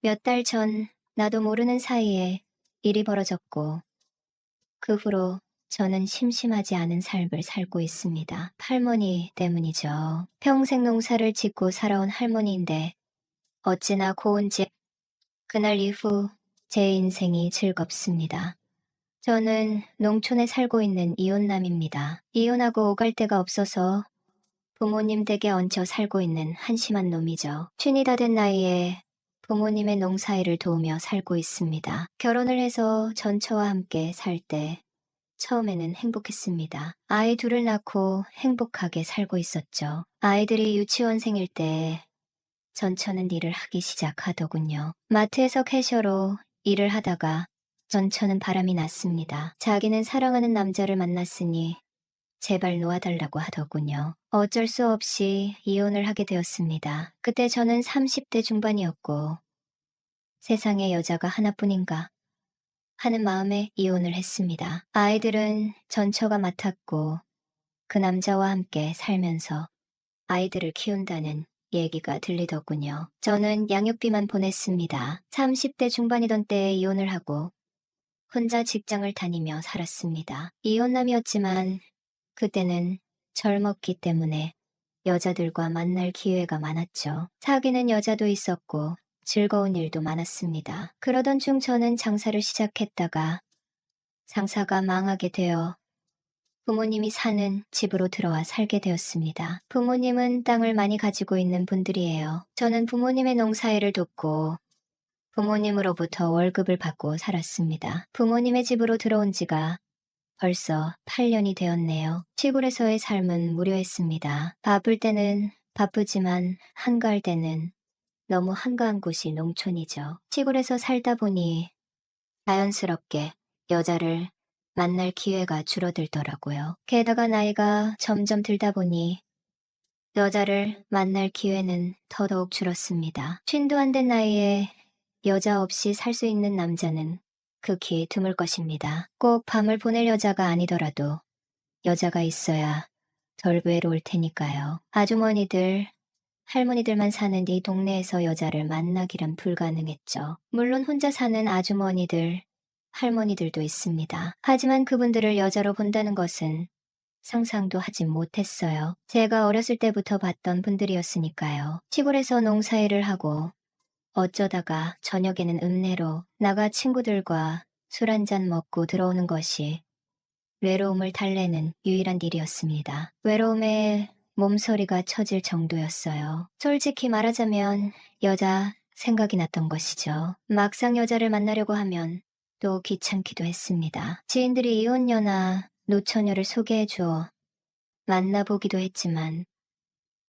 몇 달 전 나도 모르는 사이에 일이 벌어졌고 그 후로 저는 심심하지 않은 삶을 살고 있습니다. 할머니 때문이죠. 평생 농사를 짓고 살아온 할머니인데 어찌나 고운지 그날 이후 제 인생이 즐겁습니다. 저는 농촌에 살고 있는 이혼남입니다. 이혼하고 오갈 데가 없어서 부모님 댁에 얹혀 살고 있는 한심한 놈이죠. 쉰이 다 된 나이에 부모님의 농사일을 도우며 살고 있습니다. 결혼을 해서 전처와 함께 살 때 처음에는 행복했습니다. 아이 둘을 낳고 행복하게 살고 있었죠. 아이들이 유치원생일 때 전처는 일을 하기 시작하더군요. 마트에서 캐셔로 일을 하다가 전처는 바람이 났습니다. 자기는 사랑하는 남자를 만났으니 제발 놓아달라고 하더군요. 어쩔 수 없이 이혼을 하게 되었습니다. 그때 저는 30대 중반이었고 세상에 여자가 하나뿐인가 하는 마음에 이혼을 했습니다. 아이들은 전처가 맡았고 그 남자와 함께 살면서 아이들을 키운다는 얘기가 들리더군요. 저는 양육비만 보냈습니다. 30대 중반이던 때에 이혼을 하고 혼자 직장을 다니며 살았습니다. 이혼남이었지만 그때는 젊었기 때문에 여자들과 만날 기회가 많았죠. 사귀는 여자도 있었고 즐거운 일도 많았습니다. 그러던 중 저는 장사를 시작했다가 장사가 망하게 되어 부모님이 사는 집으로 들어와 살게 되었습니다. 부모님은 땅을 많이 가지고 있는 분들이에요. 저는 부모님의 농사일을 돕고 부모님으로부터 월급을 받고 살았습니다. 부모님의 집으로 들어온 지가 벌써 8년이 되었네요. 시골에서의 삶은 무료했습니다. 바쁠 때는 바쁘지만 한가할 때는 너무 한가한 곳이 농촌이죠. 시골에서 살다 보니 자연스럽게 여자를 만날 기회가 줄어들더라고요. 게다가 나이가 점점 들다 보니 여자를 만날 기회는 더더욱 줄었습니다. 쉰도 안 된 나이에 여자 없이 살 수 있는 남자는 극히 드물 것입니다. 꼭 밤을 보낼 여자가 아니더라도 여자가 있어야 덜 외로울 테니까요. 아주머니들, 할머니들만 사는 이 동네에서 여자를 만나기란 불가능했죠. 물론 혼자 사는 아주머니들, 할머니들도 있습니다. 하지만 그분들을 여자로 본다는 것은 상상도 하지 못했어요. 제가 어렸을 때부터 봤던 분들이었으니까요. 시골에서 농사일을 하고 어쩌다가 저녁에는 읍내로 나가 친구들과 술 한잔 먹고 들어오는 것이 외로움을 달래는 유일한 일이었습니다. 외로움에 몸서리가 처질 정도였어요. 솔직히 말하자면 여자 생각이 났던 것이죠. 막상 여자를 만나려고 하면 또 귀찮기도 했습니다. 지인들이 이혼녀나 노처녀를 소개해 주어 만나보기도 했지만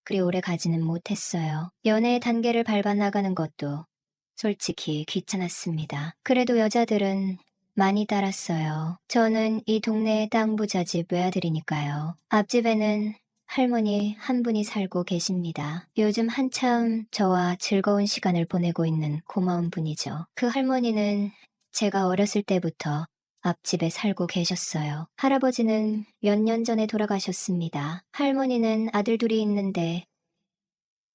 그리 오래 가지는 못했어요. 연애의 단계를 밟아 나가는 것도 솔직히 귀찮았습니다. 그래도 여자들은 많이 따랐어요. 저는 이 동네의 땅 부자집 외아들이니까요. 앞집에는 할머니 한 분이 살고 계십니다. 요즘 한참 저와 즐거운 시간을 보내고 있는 고마운 분이죠. 그 할머니는 제가 어렸을 때부터 앞집에 살고 계셨어요. 할아버지는 몇 년 전에 돌아가셨습니다. 할머니는 아들 둘이 있는데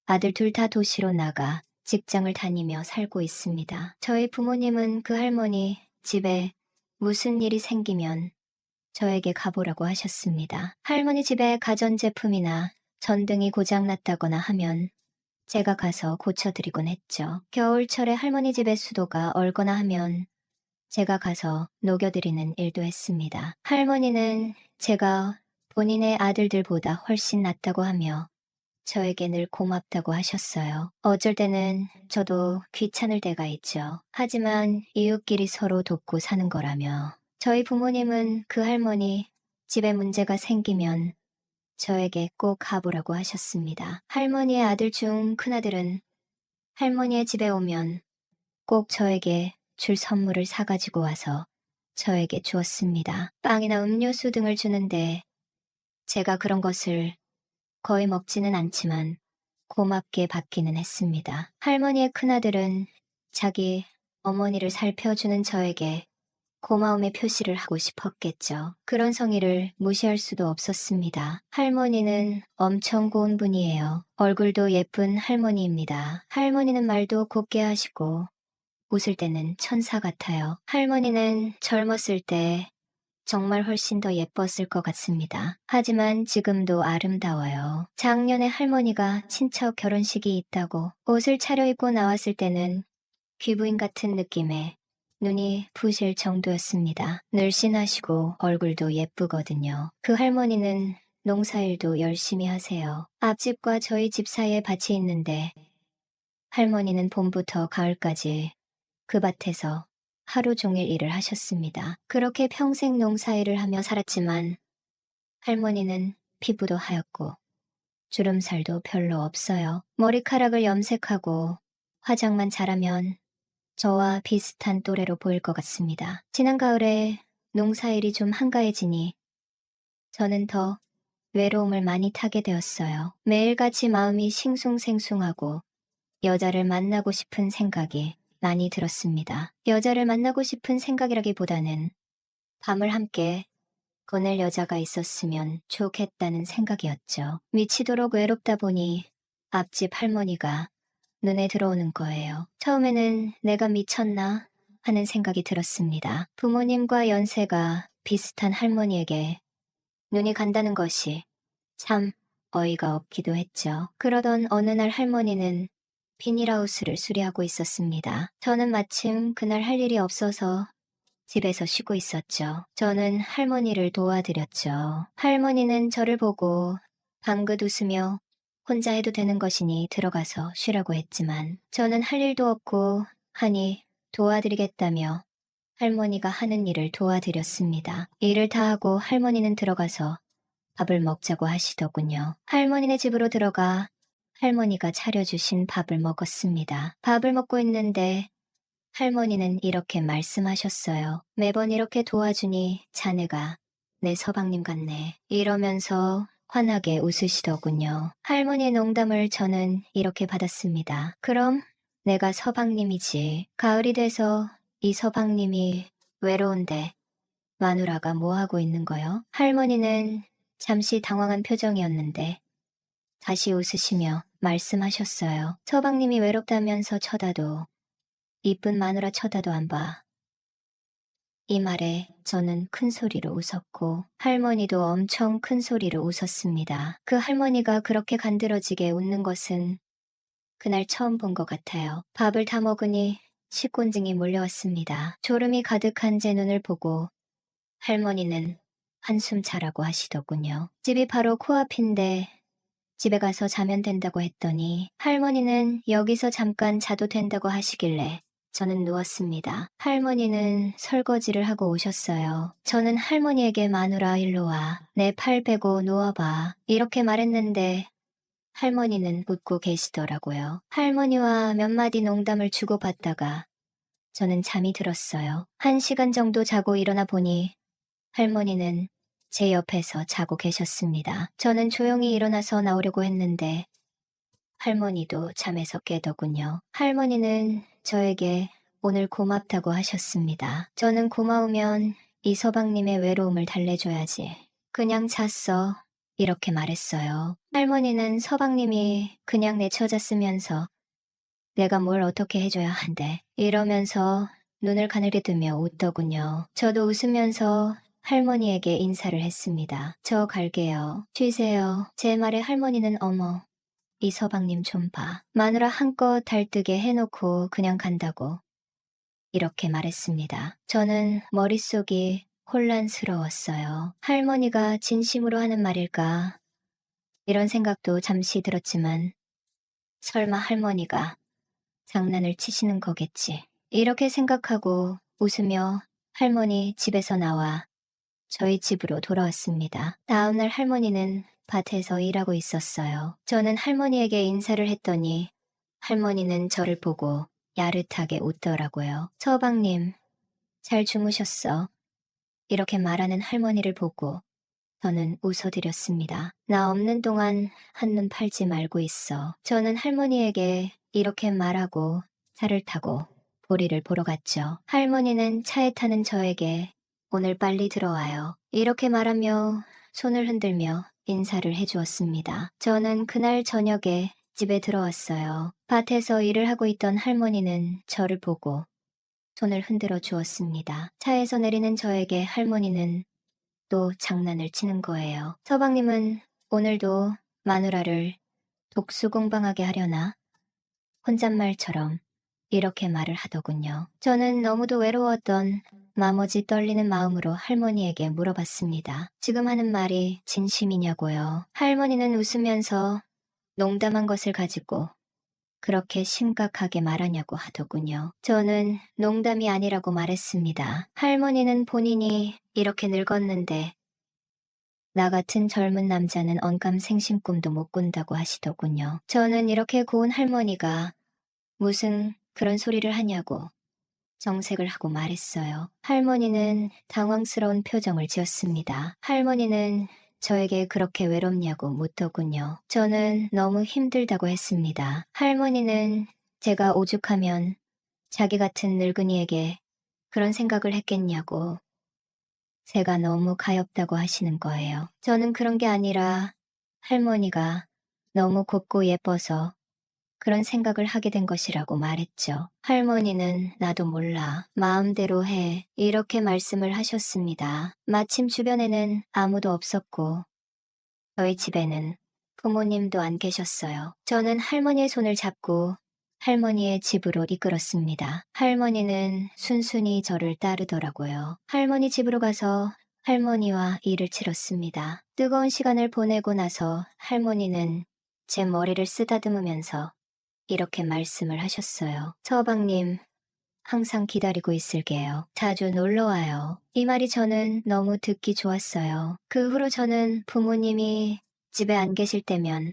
아들 둘 다 도시로 나가 직장을 다니며 살고 있습니다. 저희 부모님은 그 할머니 집에 무슨 일이 생기면 저에게 가보라고 하셨습니다. 할머니 집에 가전제품이나 전등이 고장났다거나 하면 제가 가서 고쳐드리곤 했죠. 겨울철에 할머니 집에 수도가 얼거나 하면 제가 가서 녹여드리는 일도 했습니다. 할머니는 제가 본인의 아들들보다 훨씬 낫다고 하며 저에게 늘 고맙다고 하셨어요. 어쩔 때는 저도 귀찮을 때가 있죠. 하지만 이웃끼리 서로 돕고 사는 거라며. 저희 부모님은 그 할머니 집에 문제가 생기면 저에게 꼭 가보라고 하셨습니다. 할머니의 아들 중 큰아들은 할머니의 집에 오면 꼭 저에게 줄 선물을 사가지고 와서 저에게 주었습니다. 빵이나 음료수 등을 주는데 제가 그런 것을 거의 먹지는 않지만 고맙게 받기는 했습니다. 할머니의 큰아들은 자기 어머니를 살펴주는 저에게 고마움의 표시를 하고 싶었겠죠. 그런 성의를 무시할 수도 없었습니다. 할머니는 엄청 고운 분이에요. 얼굴도 예쁜 할머니입니다. 할머니는 말도 곱게 하시고 웃을 때는 천사 같아요. 할머니는 젊었을 때 정말 훨씬 더 예뻤을 것 같습니다. 하지만 지금도 아름다워요. 작년에 할머니가 친척 결혼식이 있다고 옷을 차려입고 나왔을 때는 귀부인 같은 느낌에 눈이 부실 정도였습니다. 늘씬하시고 얼굴도 예쁘거든요. 그 할머니는 농사일도 열심히 하세요. 앞집과 저희 집 사이에 밭이 있는데 할머니는 봄부터 가을까지 그 밭에서 하루 종일 일을 하셨습니다. 그렇게 평생 농사일을 하며 살았지만 할머니는 피부도 하얗고 주름살도 별로 없어요. 머리카락을 염색하고 화장만 잘하면 저와 비슷한 또래로 보일 것 같습니다. 지난 가을에 농사일이 좀 한가해지니 저는 더 외로움을 많이 타게 되었어요. 매일같이 마음이 싱숭생숭하고 여자를 만나고 싶은 생각이 많이 들었습니다. 여자를 만나고 싶은 생각이라기보다는 밤을 함께 보낼 여자가 있었으면 좋겠다는 생각이었죠. 미치도록 외롭다 보니 앞집 할머니가 눈에 들어오는 거예요. 처음에는 내가 미쳤나 하는 생각이 들었습니다. 부모님과 연세가 비슷한 할머니에게 눈이 간다는 것이 참 어이가 없기도 했죠. 그러던 어느 날 할머니는 비닐하우스를 수리하고 있었습니다. 저는 마침 그날 할 일이 없어서 집에서 쉬고 있었죠. 저는 할머니를 도와드렸죠. 할머니는 저를 보고 방긋 웃으며 혼자 해도 되는 것이니 들어가서 쉬라고 했지만 저는 할 일도 없고 하니 도와드리겠다며 할머니가 하는 일을 도와드렸습니다. 일을 다 하고 할머니는 들어가서 밥을 먹자고 하시더군요. 할머니네 집으로 들어가 할머니가 차려주신 밥을 먹었습니다. 밥을 먹고 있는데 할머니는 이렇게 말씀하셨어요. 매번 이렇게 도와주니 자네가 내 서방님 같네. 이러면서 환하게 웃으시더군요. 할머니의 농담을 저는 이렇게 받았습니다. 그럼 내가 서방님이지. 가을이 돼서 이 서방님이 외로운데 마누라가 뭐 하고 있는 거요? 할머니는 잠시 당황한 표정이었는데 다시 웃으시며 말씀하셨어요. 서방님이 외롭다면서 쳐다도 이쁜 마누라 쳐다도 안 봐. 이 말에 저는 큰 소리로 웃었고 할머니도 엄청 큰 소리로 웃었습니다. 그 할머니가 그렇게 간드러지게 웃는 것은 그날 처음 본 것 같아요. 밥을 다 먹으니 식곤증이 몰려왔습니다. 졸음이 가득한 제 눈을 보고 할머니는 한숨 자라고 하시더군요. 집이 바로 코앞인데 집에 가서 자면 된다고 했더니 할머니는 여기서 잠깐 자도 된다고 하시길래 저는 누웠습니다. 할머니는 설거지를 하고 오셨어요. 저는 할머니에게 마누라 일로 와. 내 팔 베고 누워봐. 이렇게 말했는데 할머니는 웃고 계시더라고요. 할머니와 몇 마디 농담을 주고받다가 저는 잠이 들었어요. 1시간 정도 자고 일어나 보니 할머니는 제 옆에서 자고 계셨습니다. 저는 조용히 일어나서 나오려고 했는데 할머니도 잠에서 깨더군요. 할머니는 저에게 오늘 고맙다고 하셨습니다. 저는 고마우면 이 서방님의 외로움을 달래줘야지. 그냥 잤어. 이렇게 말했어요. 할머니는 서방님이 그냥 내쳐잤으면서 내가 뭘 어떻게 해줘야 한대. 이러면서 눈을 가늘게 뜨며 웃더군요. 저도 웃으면서 할머니에게 인사를 했습니다. 저 갈게요. 쉬세요. 제 말에 할머니는 어머, 이 서방님 좀 봐. 마누라 한껏 달뜨게 해놓고 그냥 간다고. 이렇게 말했습니다. 저는 머릿속이 혼란스러웠어요. 할머니가 진심으로 하는 말일까? 이런 생각도 잠시 들었지만 설마 할머니가 장난을 치시는 거겠지. 이렇게 생각하고 웃으며 할머니 집에서 나와 저희 집으로 돌아왔습니다. 다음날 할머니는 밭에서 일하고 있었어요. 저는 할머니에게 인사를 했더니 할머니는 저를 보고 야릇하게 웃더라고요. 서방님, 잘 주무셨어. 이렇게 말하는 할머니를 보고 저는 웃어드렸습니다. 나 없는 동안 한눈 팔지 말고 있어. 저는 할머니에게 이렇게 말하고 차를 타고 보리를 보러 갔죠. 할머니는 차에 타는 저에게 오늘 빨리 들어와요. 이렇게 말하며 손을 흔들며 인사를 해주었습니다. 저는 그날 저녁에 집에 들어왔어요. 밭에서 일을 하고 있던 할머니는 저를 보고 손을 흔들어 주었습니다. 차에서 내리는 저에게 할머니는 또 장난을 치는 거예요. 서방님은 오늘도 마누라를 독수공방하게 하려나? 혼잣말처럼 이렇게 말을 하더군요. 저는 너무도 외로웠던 나머지 떨리는 마음으로 할머니에게 물어봤습니다. 지금 하는 말이 진심이냐고요. 할머니는 웃으면서 농담한 것을 가지고 그렇게 심각하게 말하냐고 하더군요. 저는 농담이 아니라고 말했습니다. 할머니는 본인이 이렇게 늙었는데 나 같은 젊은 남자는 언감생심 꿈도 못 꾼다고 하시더군요. 저는 이렇게 고운 할머니가 무슨 그런 소리를 하냐고 정색을 하고 말했어요. 할머니는 당황스러운 표정을 지었습니다. 할머니는 저에게 그렇게 외롭냐고 묻더군요. 저는 너무 힘들다고 했습니다. 할머니는 제가 오죽하면 자기 같은 늙은이에게 그런 생각을 했겠냐고 제가 너무 가엾다고 하시는 거예요. 저는 그런 게 아니라 할머니가 너무 곱고 예뻐서 그런 생각을 하게 된 것이라고 말했죠. 할머니는 나도 몰라. 마음대로 해. 이렇게 말씀을 하셨습니다. 마침 주변에는 아무도 없었고 저희 집에는 부모님도 안 계셨어요. 저는 할머니의 손을 잡고 할머니의 집으로 이끌었습니다. 할머니는 순순히 저를 따르더라고요. 할머니 집으로 가서 할머니와 일을 치렀습니다. 뜨거운 시간을 보내고 나서 할머니는 제 머리를 쓰다듬으면서 이렇게 말씀을 하셨어요. 서방님, 항상 기다리고 있을게요. 자주 놀러와요. 이 말이 저는 너무 듣기 좋았어요. 그 후로 저는 부모님이 집에 안 계실 때면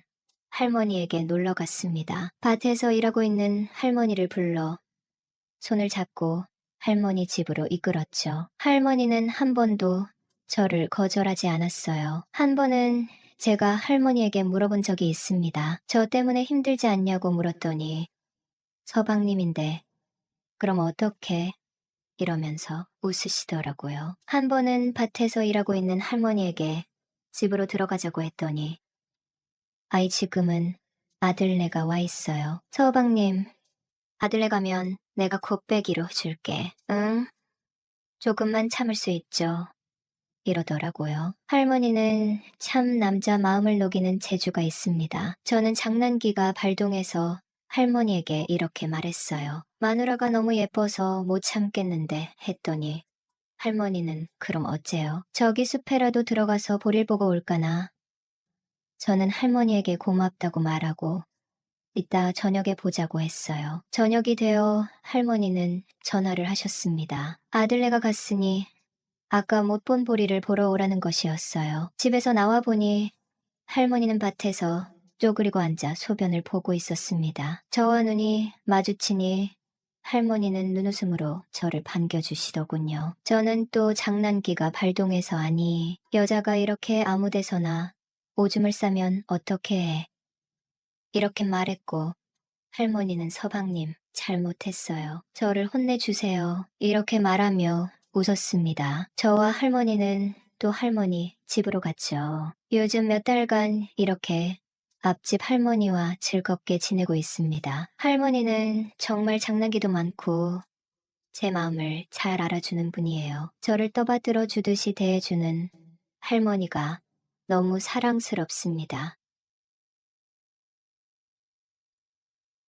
할머니에게 놀러 갔습니다. 밭에서 일하고 있는 할머니를 불러 손을 잡고 할머니 집으로 이끌었죠. 할머니는 한 번도 저를 거절하지 않았어요. 한 번은 제가 할머니에게 물어본 적이 있습니다. 저 때문에 힘들지 않냐고 물었더니 서방님인데 그럼 어떻게? 이러면서 웃으시더라고요. 한 번은 밭에서 일하고 있는 할머니에게 집으로 들어가자고 했더니 아이 지금은 아들네가 와 있어요. 서방님, 아들네 가면 내가 곱빼기로 줄게. 응? 조금만 참을 수 있죠. 이러더라고요. 할머니는 참 남자 마음을 녹이는 재주가 있습니다. 저는 장난기가 발동해서 할머니에게 이렇게 말했어요. 마누라가 너무 예뻐서 못 참겠는데 했더니 할머니는 그럼 어째요? 저기 숲에라도 들어가서 볼일 보고 올까나? 저는 할머니에게 고맙다고 말하고 이따 저녁에 보자고 했어요. 저녁이 되어 할머니는 전화를 하셨습니다. 아들네가 갔으니 아까 못 본 보리를 보러 오라는 것이었어요. 집에서 나와 보니 할머니는 밭에서 쪼그리고 앉아 소변을 보고 있었습니다. 저와 눈이 마주치니 할머니는 눈웃음으로 저를 반겨주시더군요. 저는 또 장난기가 발동해서 아니, 여자가 이렇게 아무 데서나 오줌을 싸면 어떻게 해? 이렇게 말했고 할머니는 서방님 잘못했어요. 저를 혼내주세요. 이렇게 말하며 웃었습니다. 저와 할머니는 또 할머니 집으로 갔죠. 요즘 몇 달간 이렇게 앞집 할머니와 즐겁게 지내고 있습니다. 할머니는 정말 장난기도 많고 제 마음을 잘 알아주는 분이에요. 저를 떠받들어 주듯이 대해주는 할머니가 너무 사랑스럽습니다.